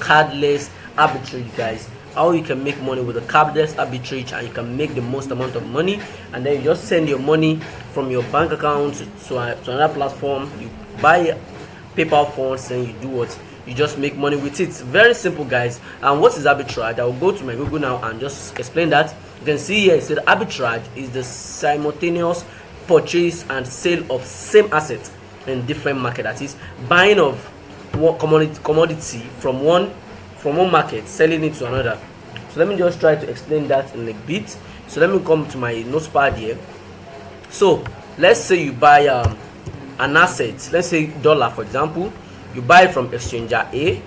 cardless arbitrage, guys. How you can make money with a cardless arbitrage, and you can make the most amount of money, and then you just send your money from your bank account to another platform. You buy PayPal funds and you do what? You just make money with it. Very simple, guys. And what is arbitrage? I will go to my Google now and just explain that. You can see here it said arbitrage is the simultaneous purchase and sale of same asset in different market. That is buying of one commodity from one market, selling it to another. So let me just try to explain that in a bit. So let me come to my notepad here. So let's say you buy an asset, let's say dollar for example. You buy it from exchanger A,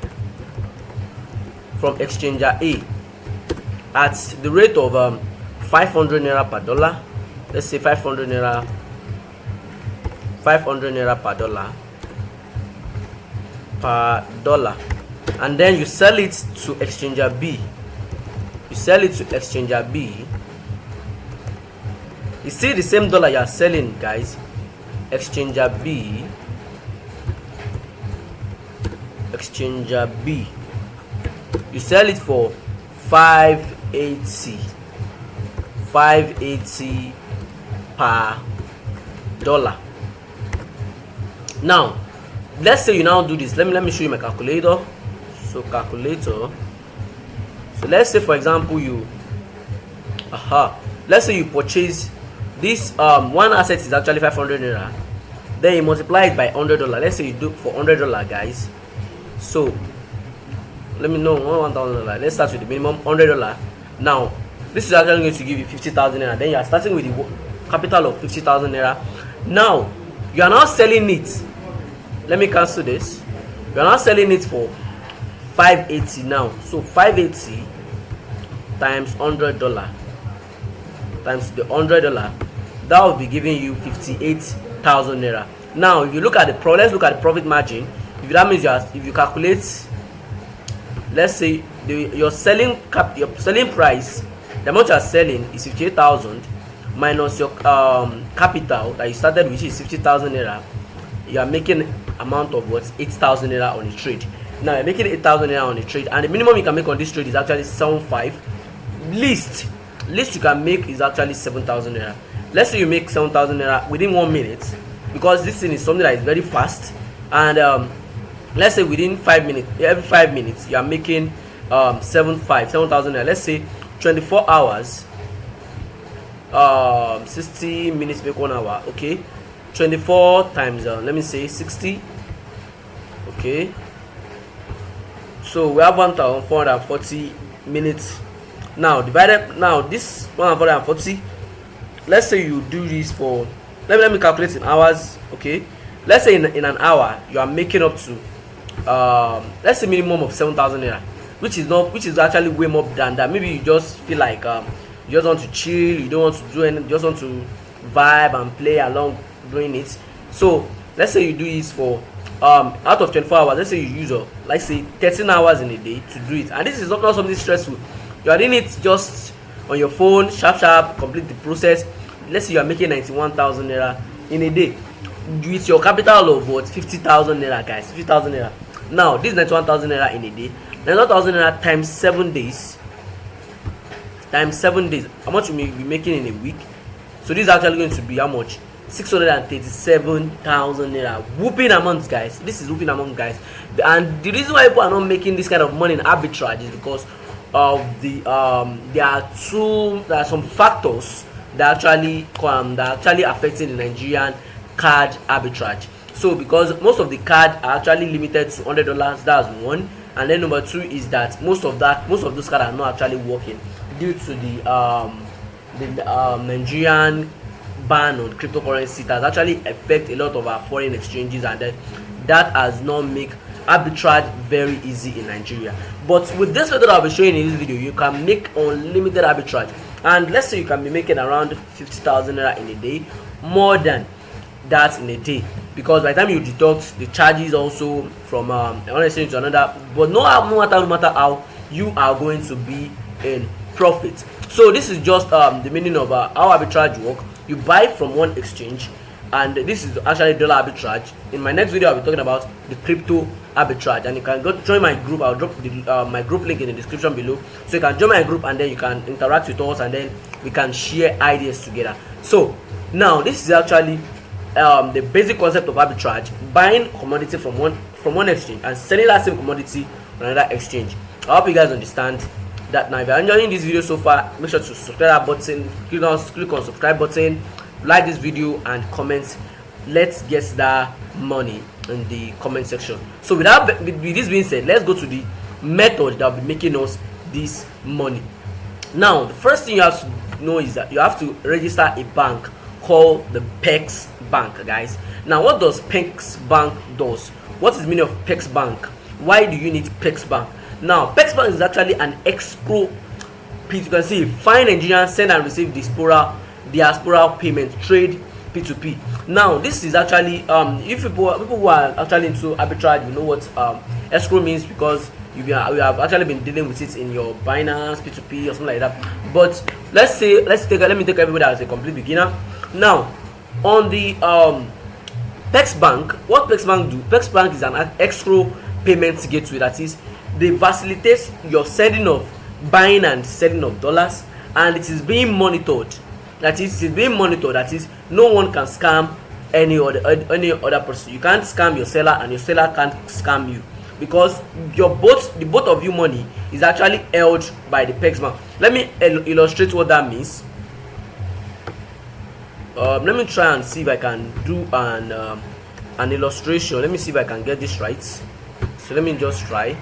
at the rate of 500 naira per dollar. Let's say 500 naira per dollar, and then you sell it to exchanger B. You see the same dollar you are selling, guys. Exchanger B, you sell it for 580 per dollar. Now let's say you now do this. Let me show you my calculator. So let's say for example let's say you purchase this one asset is actually 500 naira, then you multiply it by $100. Let's say you do for $100, guys. So let me know $1,000. Let's start with the minimum $100. Now this is actually going to give you 50,000 naira. Then you are starting with the capital of 50,000 naira. Now you are now selling it. Let me cancel this. You are now selling it for 580 now. So 580 times $100 times the $100, that will be giving you 58,000 naira. Now if you look at the let's look at the profit margin. If that means if you calculate, let's say your selling price, the amount you are selling is 58,000 minus your capital that you started, which is 50,000 naira. You are making amount of what? 8,000 naira on a trade. Now you're making 8,000 naira on a trade, and the minimum you can make on this trade is actually 7.5. Least you can make is actually 7,000 naira. Let's say you make 7,000 naira within 1 minute, because this thing is something that is very fast. And let's say within 5 minutes, every 5 minutes you are making 7,000 naira. Let's say 24 hours, 60 minutes make 1 hour. Okay, 24 times let me say 60. Okay, so we have 1,440 minutes. Now divided, now this 140, let's say you do this for, let me calculate in hours. Okay, let's say in an hour you are making up to let's say minimum of 7,000 naira, which is actually way more than that. Maybe you just feel like you just want to chill, you don't want to do anything, you just want to vibe and play along doing it. So let's say you do this for out of 24 hours, let's say you use let's say 13 hours in a day to do it, and this is not something stressful. You are doing it just on your phone, sharp, complete the process. Let's say you are making 91,000 naira in a day with your capital of what? 50,000 naira, guys. 50,000 naira. Now this 91,000 naira in a day, 91,000 naira times 7 days. Times 7 days. How much you may be making in a week? So this is actually going to be how much? 637,000 naira. Whooping amount, guys. This is whooping amount, guys. And the reason why people are not making this kind of money in arbitrage is because of there are some factors that actually affecting the Nigerian card arbitrage. So because most of the cards are actually limited to $100, that's one. And then number two is that most of those cards are not actually working due to the Nigerian ban on cryptocurrency. That actually affect a lot of our foreign exchanges, and that has not make arbitrage very easy in Nigeria. But with this method I'll be showing in this video, you can make unlimited arbitrage, and let's say you can be making around 50,000 naira in a day, more than that in a day, because by the time you deduct the charges also from one exchange to another, but no matter how, you are going to be in profit. So this is just the meaning of how arbitrage work. You buy from one exchange, and this is actually dollar arbitrage. In my next video I'll be talking about the crypto arbitrage, and you can go join my group. I'll drop the, my group link in the description below, so you can join my group and then you can interact with us and then we can share ideas together. So now this is actually the basic concept of arbitrage: buying commodity from one exchange and selling that same commodity on another exchange. I hope you guys understand that. Now if you're enjoying this video so far, make sure to subscribe that button, click on subscribe button, like this video and comment. Let's get that money in the comment section. So with this being said, let's go to the method that will be making us this money. Now the first thing you have to know is that you have to register a bank called the Pex Bank, guys. Now what does Pex Bank does? What is the meaning of Pex Bank? Why do you need Pex Bank? Now Pex Bank is actually an escrow. You can see find Nigerian, send and receive diaspora payment, trade P2P. Now this is actually if people who are actually into arbitrage, you know what escrow means, because we have actually been dealing with it in your Binance, P2P or something like that. But let me take everybody as a complete beginner. Now on the Pex Bank, what Pex Bank do? Pex Bank is an escrow payment gateway, that is, they facilitate your sending of buying and selling of dollars, and it is being monitored. That is, That is, no one can scam any other person. You can't scam your seller, and your seller can't scam you, because the both of you money is actually held by the Pex Bank. Let me illustrate what that means. Let me try and see if I can do an illustration. Let me see if I can get this right. So let me just try.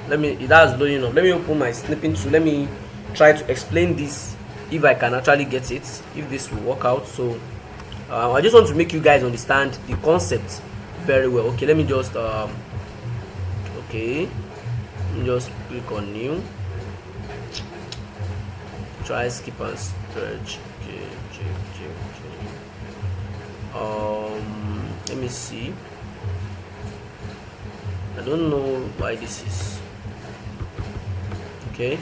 That's loading up. Let me open my snipping tool. Let me try to explain this, if I can actually get it, if this will work out. So I just want to make you guys understand the concept very well. Okay, let me just click on new, try skip and stretch. Let me see. I don't know why this is. Okay,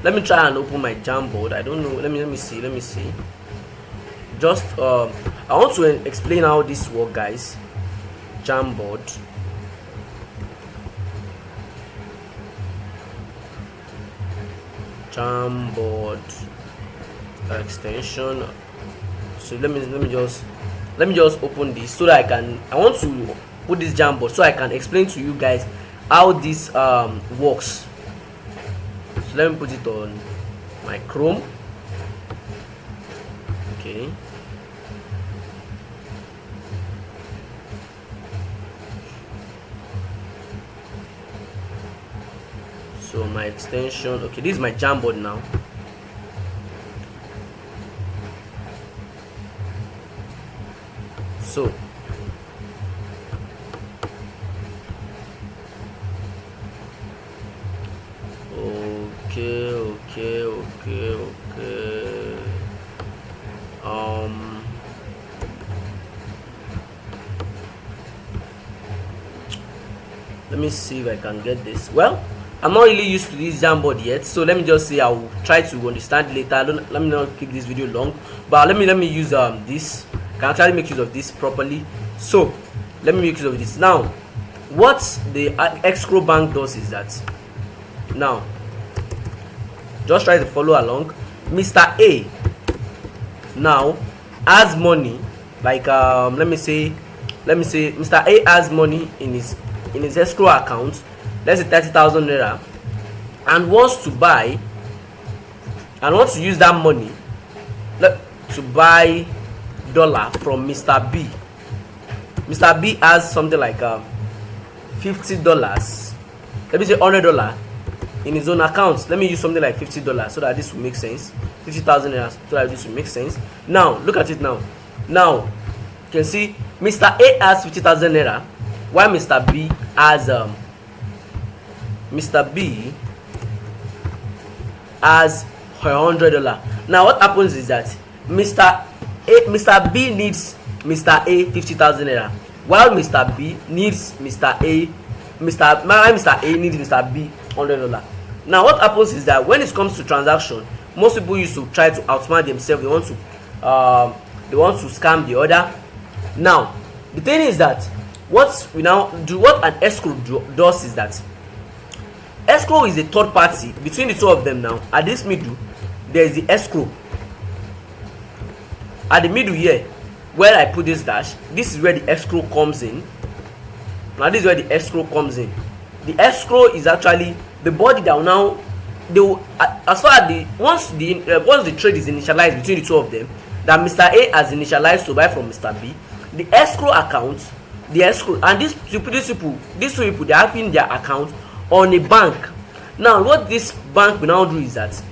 let me try and open my Jamboard. I don't know. Let me see. Just I want to explain how this works, guys. Jamboard. Extension. So let me just open this so that I want to put this Jamboard so I can explain to you guys how this works. So let me put it on my Chrome. Okay, so my extension. Okay, this is my Jamboard now. So okay. Let me see if I can get this. Well, I'm not really used to this Jamboard yet, so let me just say I will try to understand later. Let me not keep this video long, but let me use this. I can actually make use of this properly. So let me make use of this. Now what the escrow bank does is that, now just try to follow along. Mr. A now has money, like let me say Mr. A has money in his escrow account, let's say 30,000 naira, and wants to buy and wants to use that money to buy dollar from Mr. B. Mr. B has something like $50, let me say $100 in his own account. Let me use something like $50 so that this will make sense. 50,000 naira so that this will make sense. Now look at it now. Now you can see Mr. A has 50,000 naira, while Mr. B has $100. Now what happens is that Mr. B needs Mr. A 50,000 naira, while Mr. B needs Mr. A needs Mr. B $100. Now what happens is that when it comes to transaction, most people used to try to outsmart themselves. They want to scam the other. Now the thing is that what an escrow does is that escrow is a third party between the two of them. Now at this middle there is the escrow. At the middle here where I put this dash, this is where the escrow comes in. Now this is where the escrow comes in. The escrow is actually the body that will now, they will, as far as once the trade is initialized between the two of them, that Mr. A has initialized to buy from Mr. B, the escrow account, the escrow, and these two people, they are having their account on a bank. Now what this bank will now do is that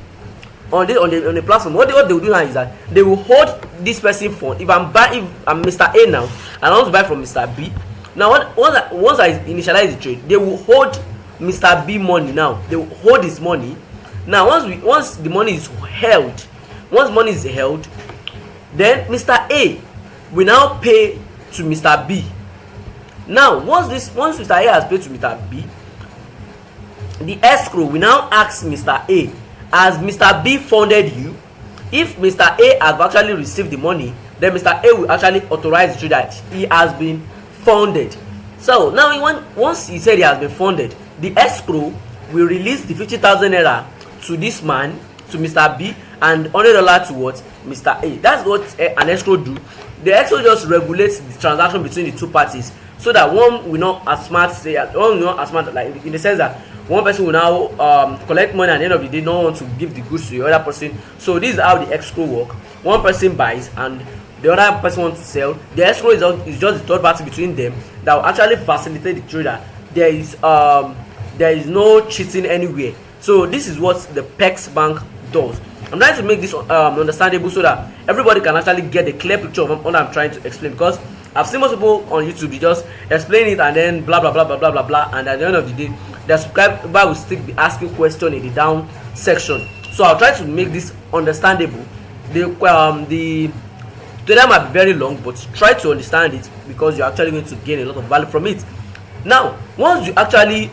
on the platform, what they will do now is that they will hold this person fund. If I'm Mr. A now and I want to buy from Mr. B, now once I initialize the trade, they will hold Mr. B money. Now they will hold his money. Now once the money is held, then Mr. A will now pay to Mr. B. Now once Mr. A has paid to Mr. B, the escrow will now ask Mr. A, has Mr. B funded you? If Mr. A has actually received the money, then Mr. A will actually authorize the trade that he has been funded. So now once he said he has been funded, the escrow will release the 50,000 naira to this man, to Mr. B, and $100 to what? Mr. A. That's what an escrow do. The escrow just regulates the transaction between the two parties, so that one will not like in the sense that one person will now collect money at the end of the day, not want to give the goods to the other person. So this is how the escrow work. One person buys and the other person wants to sell. The escrow is just the third party between them that will actually facilitate the trader. There is no cheating anywhere. So this is what the Pex Bank does. I'm trying to make this understandable so that everybody can actually get a clear picture of what I'm trying to explain, because I've seen most people on YouTube, they just explain it and then blah blah blah blah blah blah blah, and at the end of the day the subscriber will still be asking question in the down section. So I'll try to make this understandable. The tutorial might be very long, but try to understand it, because you're actually going to gain a lot of value from it. Now once you actually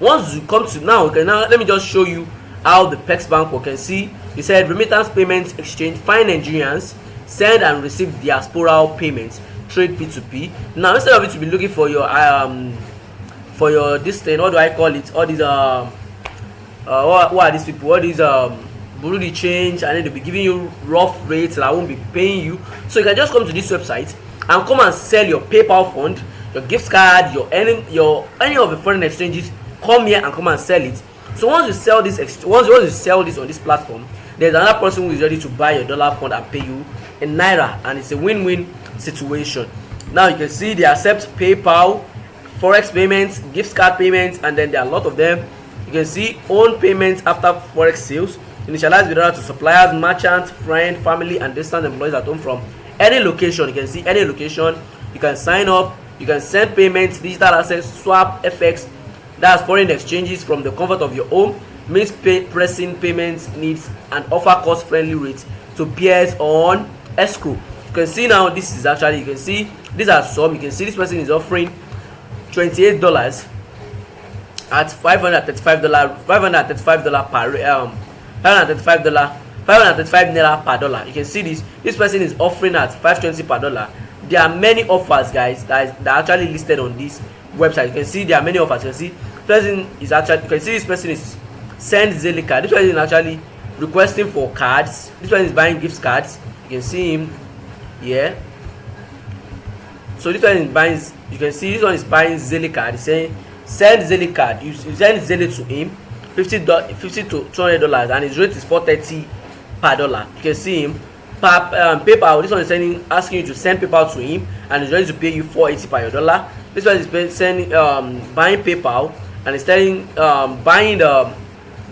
once you come to now let me just show you how the Pex Bank work. You can see it said remittance payments exchange, find Nigerians, send and receive diasporal payments, trade P2P. Now instead of it to be looking for your this thing, what do I call it, all these what are these people, all these Bureau de change, and then they'll be giving you rough rates that I won't be paying you. So you can just come to this website and come and sell your PayPal fund, your gift card, any of the foreign exchanges. Come here and come and sell it. So once you sell this once you sell this on this platform, there's another person who is ready to buy your dollar fund and pay you in naira, and it's a win-win situation. Now you can see they accept PayPal, forex payments, gift card payments, and then there are a lot of them. You can see own payments after forex sales, initialize withdrawal to suppliers, merchants, friends, family, and distant employees at home from any location. You can see any location. You can sign up, you can send payments, digital assets, swap, FX, that's foreign exchanges from the comfort of your home, means pressing payments needs, and offer cost friendly rates to peers on escrow. You can see now this is actually, you can see these are some. You can see this person is offering $28 at $535 per $535 naira per dollar. You can see this person is offering at $520 per dollar. There are many offers, guys, that are actually listed on this website. You can see there are many offers. You can see person is actually, you can see this person is send Zelle card. This person is actually requesting for cards. This person is buying gift cards. You can see him here. So this one is buying, you can see this one is buying Zelle card. He's saying send Zelle card. You send Zelle to him, $50 to $200, and his rate is $430 per dollar. You can see him. PayPal, this one is asking you to send PayPal to him, and he's ready to pay you $480 per your dollar. This one is sending buying PayPal, and it's telling buying the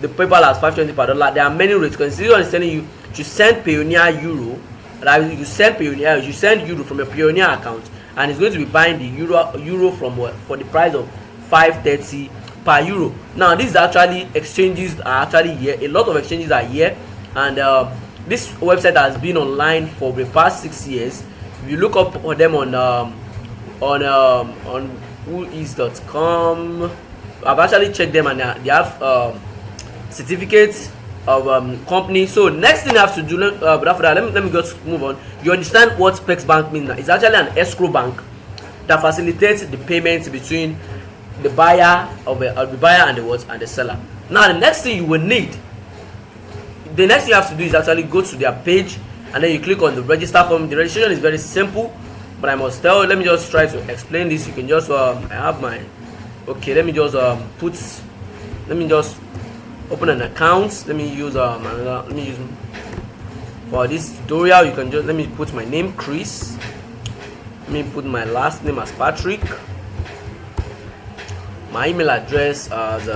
PayPal as $520 per dollar. There are many rates. Because this one is telling you to send Payoneer Euro. That you send Payoneer, you send Euro from your Payoneer account, and it's going to be buying the Euro from for the price of $530 per euro. Now these actually exchanges are actually here. A lot of exchanges are here, and this website has been online for the past 6 years. If you look up for them on whois.com, I've actually checked them, and they have certificates company. So next thing you have to do, but after that, let me just move on. You understand what Pex Bank means now? It's actually an escrow bank that facilitates the payments between the buyer the buyer and the seller. Now the next thing you will need, the next thing you have to do is actually go to their page and then you click on the register form. The registration is very simple, but I must tell you, let me just try to explain this. You can just I have my let me just let me just open an account. Let me use for this tutorial. You can just let me put my name Chris. Let me put my last name as Patrick. My email address as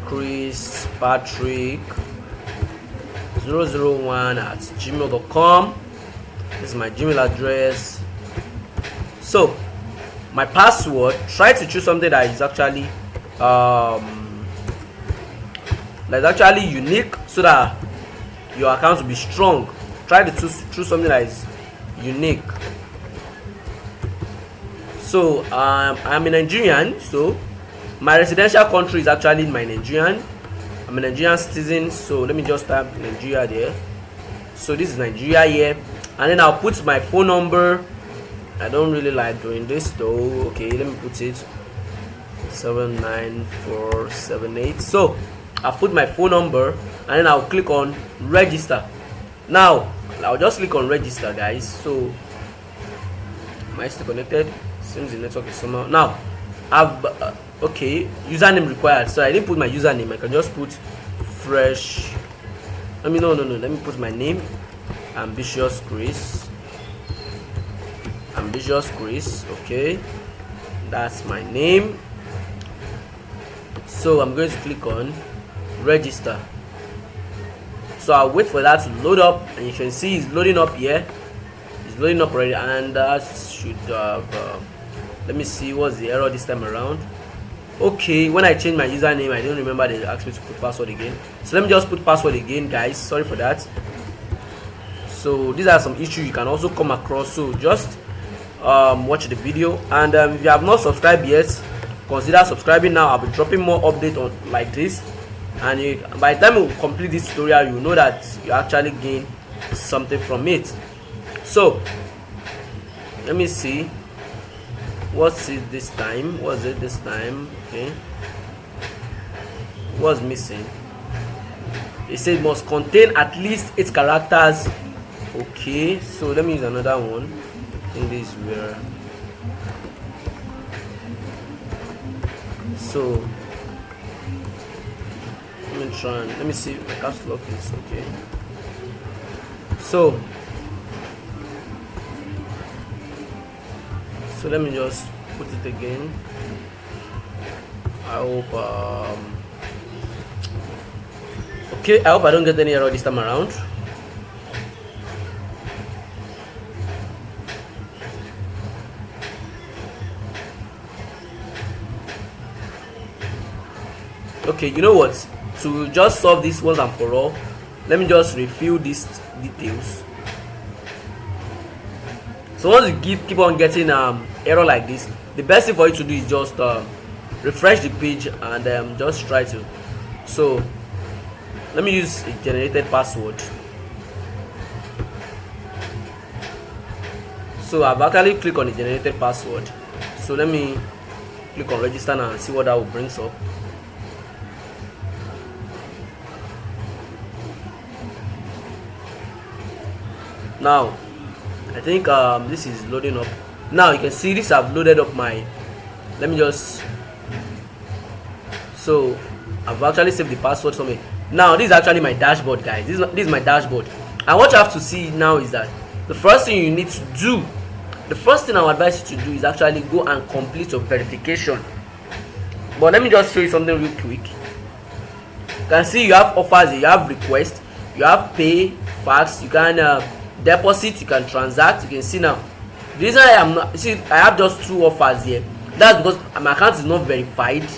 Chris Patrick 001@gmail.com. This is my Gmail address. So my password, try to choose something that is actually unique so that your account will be strong. Try to choose something that is unique. So I'm a Nigerian, so my residential country is actually my Nigerian. I'm a Nigerian citizen, so let me just type Nigeria there. So this is Nigeria here, and then I'll put my phone number. I don't really like doing this though. Okay, let me put it 79478. So I'll put my phone number and then I'll click on register. Now I'll just click on register, guys. So am I still connected? Seems the network is somehow. Now I've username required, so I didn't put my username. I can just put fresh. Let me let me put my name, Ambitious Chris. Okay, that's my name. So I'm going to click on register. So I'll wait for that to load up, and you can see it's loading up here. It's loading up already, and that should have let me see what's the error this time around. Okay, when I changed my username, I didn't remember they asked me to put password again. So let me just put password again, guys. Sorry for that. So these are some issues you can also come across. So just watch the video, and if you have not subscribed yet, consider subscribing now. I'll be dropping more updates on like this, and by the time you complete this tutorial, you know that you actually gain something from it. So let me see. What's it this time? Okay, what's missing? It says must contain at least 8 characters. Okay, so let me use another one. I think this is where. So let me see if my caps lock is okay. So let me just put it again. I hope okay, I hope I don't get any error this time around. Okay, you know what, to just solve this once and for all, let me just refill these details. So once you keep on getting error like this, the best thing for you to do is just refresh the page and just try to. So let me use a generated password. So I've actually clicked on the generated password. So let me click on register now and see what that will bring up. Now I think this is loading up. Now you can see this. I've loaded up my, let me just, so I've actually saved the password somewhere. Now this is actually my dashboard, guys. This is my dashboard, and what you have to see now is that the first thing you need to do, the first thing I would advise you to do is actually go and complete your verification. But let me just show you something real quick. You can see you have offers, you have requests, you have pay, fax, you can deposit, you can transact. You can see now the reason I am not, see, I have just 2 offers here. That's because my account is not verified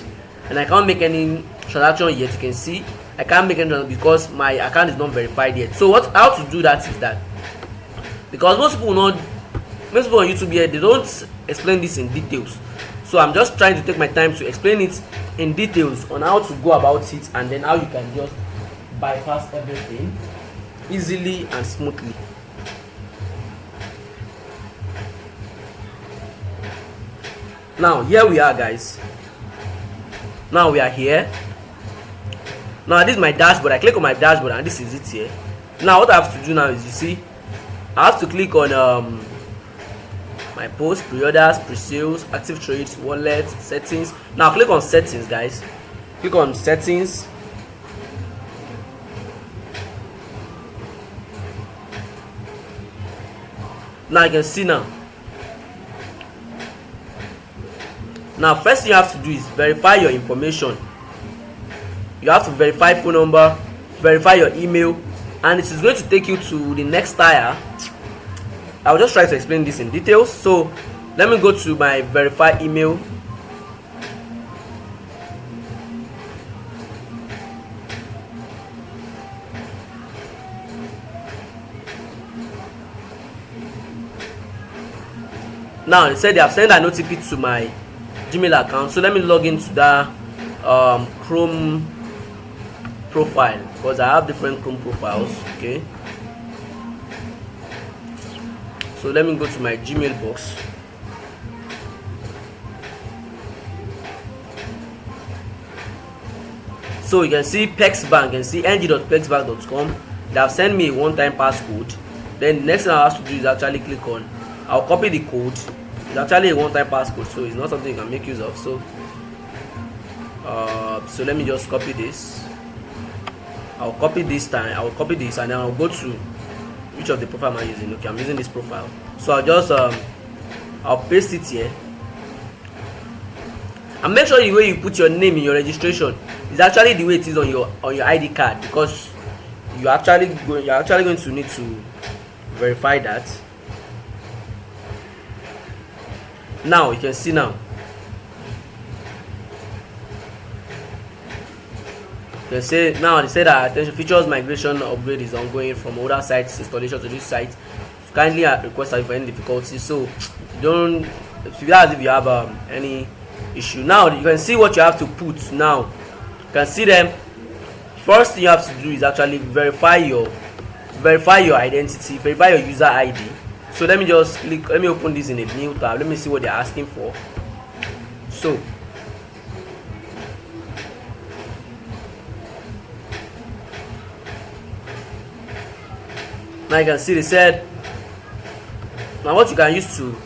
and I can't make any transaction yet. You can see I can't make any transaction because my account is not verified yet. So how to do that is that, because most people on YouTube here, they don't explain this in details. So I'm just trying to take my time to explain it in details on how to go about it, and then how you can just bypass everything easily and smoothly. Now here we are, guys. Now we are here. Now this is my dashboard. I click on my dashboard and this is it here. Now what I have to do now is, you see, I have to click on my post, pre-orders, pre-sales, active trades, wallet, settings. Now click on settings, guys. Click on settings. Now you can see now. Now first thing you have to do is verify your information. You have to verify phone number, verify your email, and it is going to take you to the next tier. I'll just try to explain this in details. So let me go to my verify email. Now they said they have sent an OTP to my Gmail account, so let me log into that Chrome profile, because I have different Chrome profiles. Okay, so let me go to my Gmail box. So you can see Pex Bank and see ng.pexbank.com. They have sent me a one-time passcode. Then the next thing I have to do is actually click on, I'll copy the code. It's actually a one-time passcode, so it's not something you can make use of. So so let me just copy this. I'll copy this time. I'll copy this and then I'll go to which of the profile am I using. Okay, I'm using this profile. So I'll just I'll paste it here. And make sure the way you put your name in your registration is actually the way it is on your ID card, because you're actually going to need to verify that. Now you can see now. You can say now they say that attention, features migration upgrade is ongoing from older sites installation to this site. Kindly request if any difficulty. So don't feel as if you have any issue. Now you can see what you have to put. Now you can see them. First thing you have to do is actually verify your identity, verify your user ID. So let me just click, let me open this in a new tab. Let me see what they're asking for. So now you can see they said now what you can use to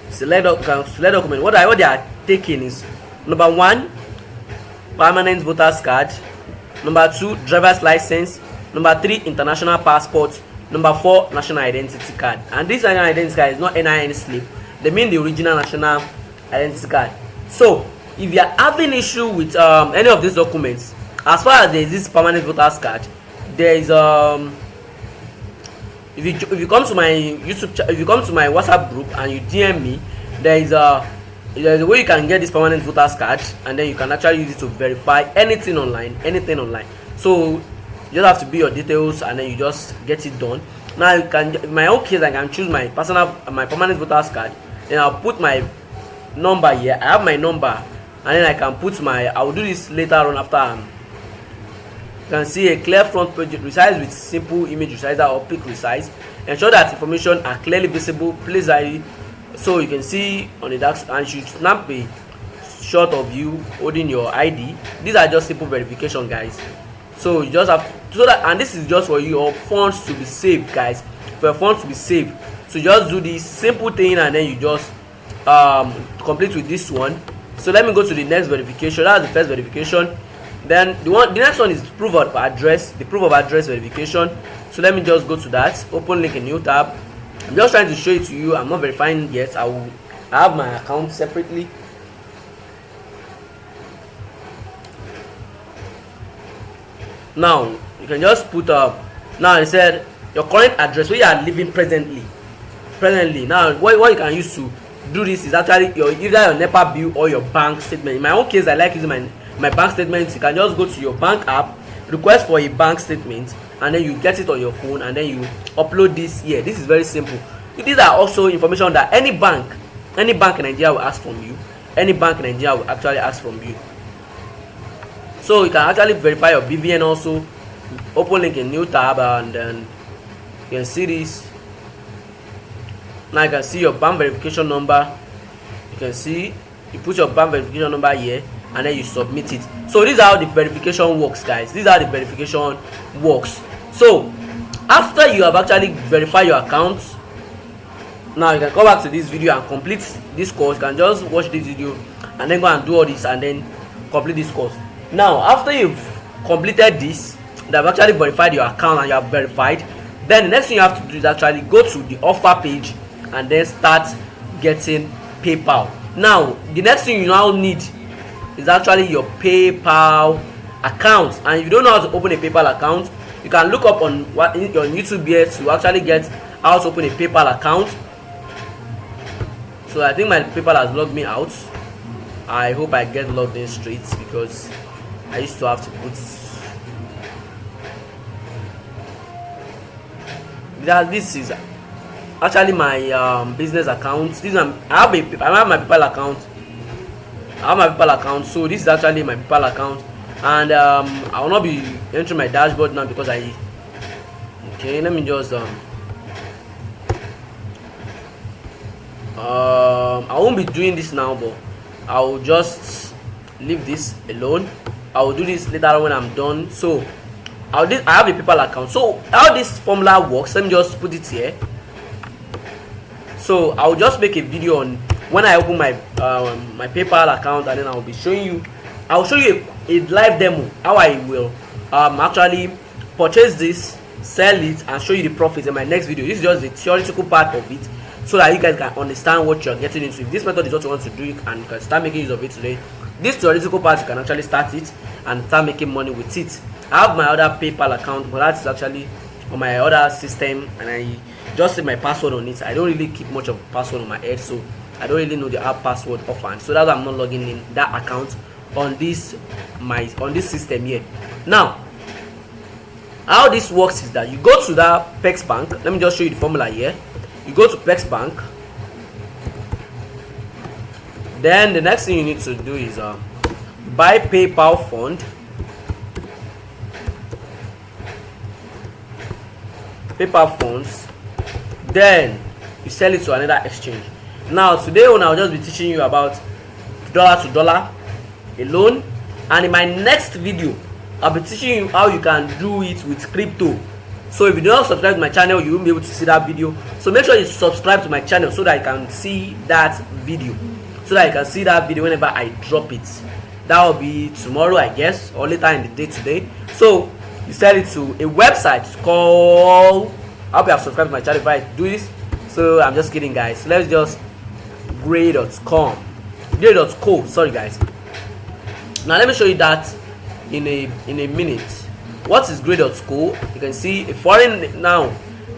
select document. What they are taking is number 1, permanent voter's card, number 2, driver's license, number 3, international passport, number 4, national identity card. And this national identity card is not NIN slip. They mean the original national identity card. So if you are having issue with any of these documents, as far as there is this permanent voter's card, there is if you come to my YouTube if you come to my WhatsApp group and you DM me, there is a way you can get this permanent voter's card, and then you can actually use it to verify anything online. So you just have to be your details and then you just get it done. Now you can, in my own case, I can choose my permanent voter's card. Then I'll put my number here. I have my number, and then I can put I will do this later on after you can see a clear front page resize with simple image resizer or pic resize. Ensure that information are clearly visible. Place ID so you can see on the dark, and you should snap a shot of you holding your ID. These are just simple verification, guys. So you just have to, so that, and this is just for your funds to be saved, guys. For your funds to be saved, so just do this simple thing and then you just complete with this one. So let me go to the next verification. That's the first verification. Then the next one is proof of address, the proof of address verification. So let me just go to that, open link in new tab. I'm just trying to show it to you. I'm not verifying yet. I have my account separately. Now you can just put up. Now it said your current address where you are living presently. Now what you can use to do this is actually either your NEPA bill or your bank statement. In my own case, I like using my bank statement. You can just go to your bank app, request for a bank statement, and then you get it on your phone, and then you upload this here. This is very simple. These are also information that any bank in Nigeria will ask from you. Any bank in Nigeria will actually ask from you. So you can actually verify your BVN also. Open link a new tab, and then you can see this. Now you can see your bank verification number. You can see you put your bank verification number here, and then you submit it. So this is how the verification works, guys. This is how the verification works. So after you have actually verified your account, now you can come back to this video and complete this course. You can just watch this video and then go and do all this and then complete this course. Now after you've completed this, they have actually verified your account and you have verified, then the next thing you have to do is actually go to the offer page and then start getting PayPal. Now the next thing you now need is actually your PayPal account, and if you don't know how to open a PayPal account, you can look up on YouTube here to actually get how to open a PayPal account. So I think my PayPal has logged me out. I hope I get logged in straight, because I used to have to put that. This is actually my business account. This I have my PayPal account. I have my PayPal account. So this is actually my PayPal account, and I will not be entering my dashboard now because let me just I won't be doing this now, but I will just leave this alone. I will do this later when I'm done. So I have a PayPal account. So how this formula works, let me just put it here. So I will just make a video on when I open my my PayPal account, and then I will be showing you. I will show you a live demo how I will actually purchase this, sell it, and show you the profits in my next video. This is just the theoretical part of it, so that you guys can understand what you're getting into. If this method is what you want to do, and you can start making use of it today, this theoretical part you can actually start it and start making money with it. I have my other PayPal account, but that's actually on my other system, and I just set my password on it. I don't really keep much of a password on my head, so I don't really know the app password offhand. So that's why I'm not logging in that account on this system here. Now how this works is that you go to that Pex Bank. Let me just show you the formula here. You go to Pex Bank, then the next thing you need to do is buy PayPal fund. PayPal funds, then you sell it to another exchange. Now today I'll just be teaching you about dollar to dollar alone, and in my next video I'll be teaching you how you can do it with crypto. So if you do not subscribe to my channel, you won't be able to see that video. So make sure you subscribe to my channel so that you can see that video, whenever I drop it. That will be tomorrow, I guess, or later in the day today. So you sell it to a website called, I hope you have subscribed to my channel if I do this. So I'm just kidding, guys. So let's just grey.co, sorry guys. Now let me show you that in a minute. What is grey.co? You can see a foreign. Now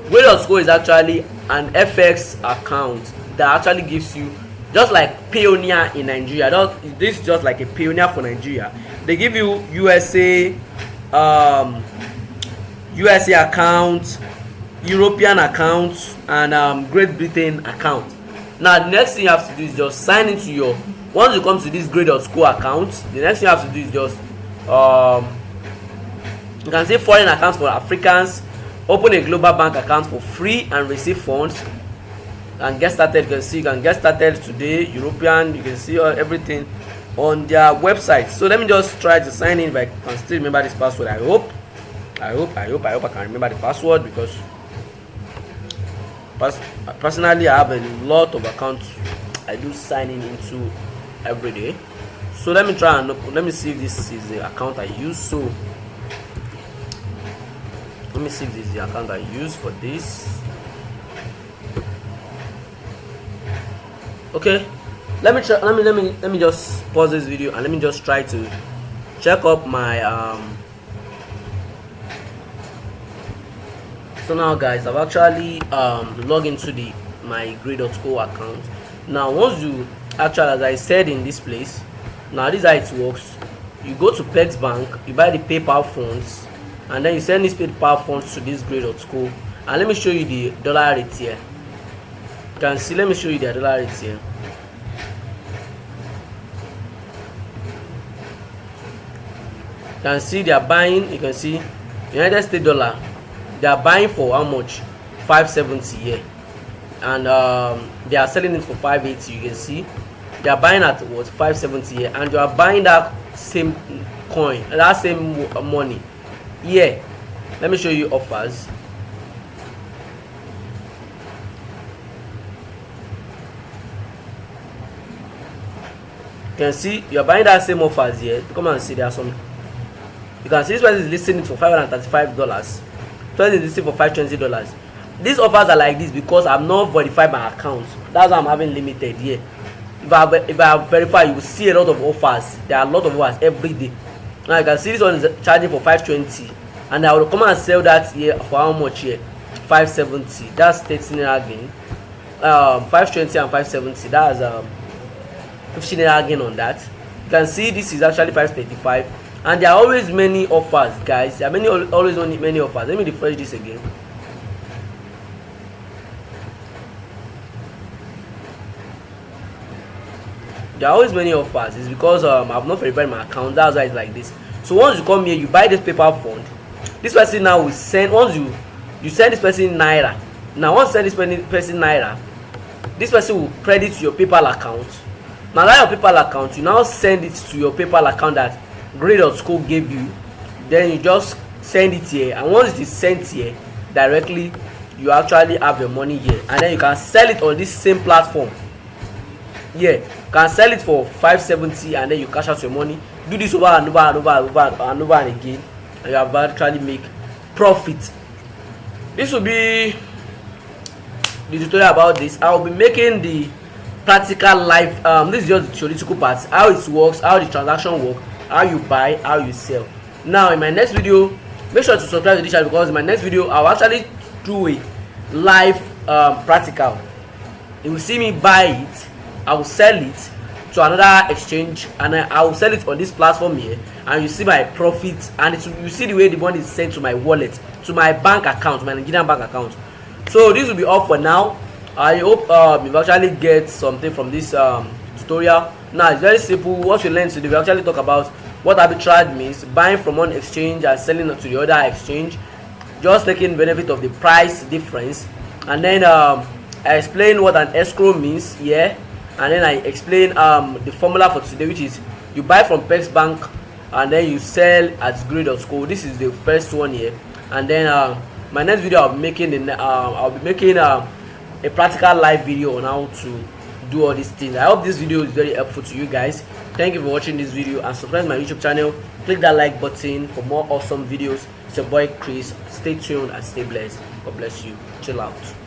grey.co is actually an FX account that actually gives you, just like Pioneer in Nigeria. This is just like a Pioneer for Nigeria. They give you USA account, European account, and Great Britain account. Now the next thing you have to do is just sign into your, once you come to this grey.co account, the next thing you have to do is just you can say foreign accounts for Africans, open a global bank account for free and receive funds and get started. You can get started today. European, you can see everything on their website. So let me just try to sign in if I can still remember this password. I hope I can remember the password, because personally I have a lot of accounts I do signing into every day. So let me try and let me see if this is the account I use. So let me see if this is the account I use for this. Okay, let me just pause this video and let me just try to check up my so now guys, I've actually logged into my grey.co account. Now once you actually, as I said in this place, now this is how it works. You go to Pex Bank, you buy the PayPal funds, and then you send these PayPal funds to this grey.co. And let me show you the dollar rate here. You can see, let me show you the dollar rate here. can see they are buying. You can see United States dollar, they are buying for how much? 570 here, and they are selling it for 580. You can see they are buying at what? 570 here, and you are buying that same coin, that same money here. Let me show you offers. You can see you are buying that same offers here. Come and see, there are some. You can see this person is listing it for $535. This person is listing for $520. These offers are like this because I'm not verified my account. That's why I'm having limited here. If I have verified, you will see a lot of offers. There are a lot of offers every day. Now you can see this one is charging for 520, and I will come and sell that here for how much here? 570. That's 13 naira gain. 520 and 570. That's 15 naira gain on that. You can see this is actually 535, and there are always many offers, guys. There are always many offers. Let me refresh this again. There are always many offers. It's because I've not verified my account. That's why it's like this. So once you come here, you buy this paper fund. This person now will send, once you send this person naira. Now once you send this person naira, this person will credit to your PayPal account. Now that your PayPal account, you now send it to your PayPal account that Grade.School gave you. Then you just send it here, and once it is sent here directly, you actually have your money here, and then you can sell it on this same platform. Yeah, you can sell it for 570, and then you cash out your money. Do this over and over and over and over and over and again, and you have actually make profit. This will be the tutorial about this. I will be making the practical life. This is just the theoretical part, how it works, how the transaction work, how you buy, how you sell. Now in my next video, make sure to subscribe to this channel, because in my next video I will actually do a live practical. You will see me buy it, I will sell it to another exchange, and I will sell it on this platform here, and you see my profit, and you see the way the money is sent to my wallet, to my bank account, my Nigerian bank account. So this will be all for now. I hope you actually get something from this tutorial. Now it's very simple. What we learned today, we actually talk about what arbitrage means, buying from one exchange and selling it to the other exchange, just taking benefit of the price difference. And then I explain what an escrow means here, and then I explain the formula for today, which is you buy from Pex Bank and then you sell at Grade.School. This is the first one here, and then my next video I'll be making a practical live video on how to do all these things. I hope this video is very helpful to you guys. Thank you for watching this video, and subscribe to my YouTube channel. Click that like button for more awesome videos. It's your boy Chris. Stay tuned and stay blessed. God bless you. Chill out.